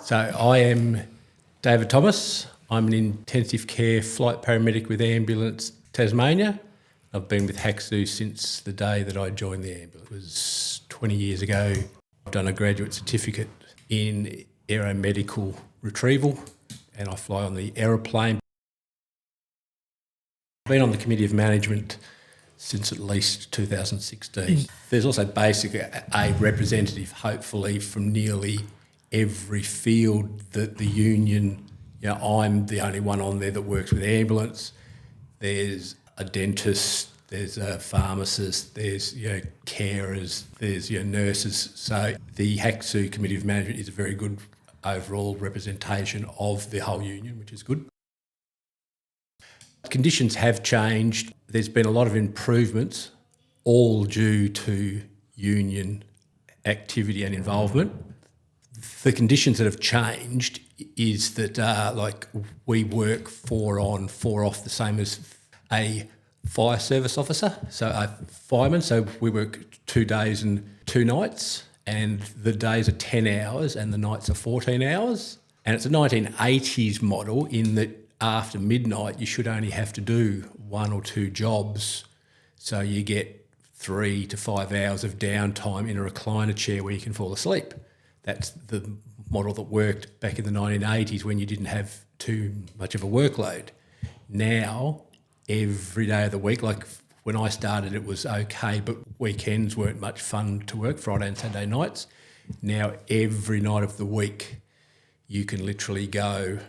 So I am David Thomas. I'm an intensive care flight paramedic with Ambulance Tasmania. I've been with HACSU since the day that I joined the ambulance. It was 20 years ago. I've done a graduate certificate in aeromedical retrieval and I fly on the aeroplane. I've been on the committee of management since at least 2016. There's also basically a representative, hopefully, from nearly every field that the union, I'm the only one on there that works with ambulance. There's a dentist, there's a pharmacist, there's carers, there's nurses. So the HACSU Committee of Management is a very good overall representation of the whole union, which is good. Conditions have changed. There's been a lot of improvements, all due to union activity and involvement. The conditions that have changed is that we work 4 on, 4 off, the same as a fire service officer, so a fireman. So we work 2 days and 2 nights, and the days are 10 hours and the nights are 14 hours. And it's a 1980s model in that after midnight you should only have to do 1 or 2 jobs, so you get 3 to 5 hours of downtime in a recliner chair where you can fall asleep. That's the model that worked back in the 1980s when you didn't have too much of a workload. Now, every day of the week, like when I started it was okay, but weekends weren't much fun to work, Friday and Saturday nights. Now, every night of the week, you can literally go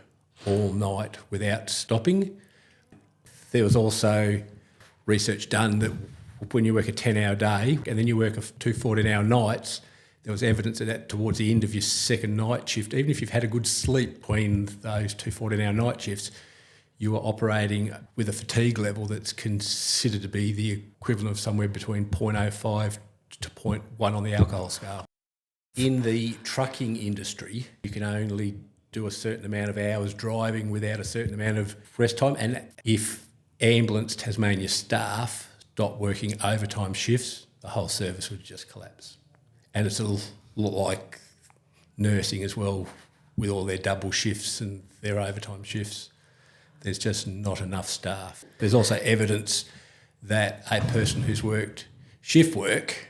all night without stopping. There was also research done that when you work a 10-hour day and then you work 2 14-hour nights, there was evidence that towards the end of your second night shift, even if you've had a good sleep between those 2 14-hour night shifts, you are operating with a fatigue level that's considered to be the equivalent of somewhere between 0.05 to 0.1 on the alcohol scale. In the trucking industry, you can only do a certain amount of hours driving without a certain amount of rest time. And if Ambulance Tasmania staff stopped working overtime shifts, the whole service would just collapse. And it's a lot like nursing as well, with all their double shifts and their overtime shifts. There's just not enough staff. There's also evidence that a person who's worked shift work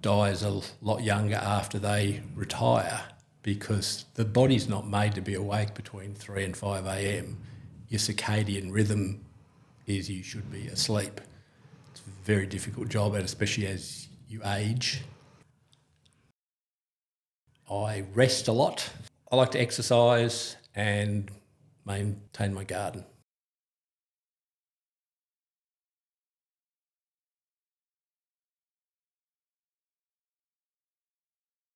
dies a lot younger after they retire, because the body's not made to be awake between 3 and 5 a.m. Your circadian rhythm is you should be asleep. It's a very difficult job, and especially as you age. I rest a lot. I like to exercise and maintain my garden.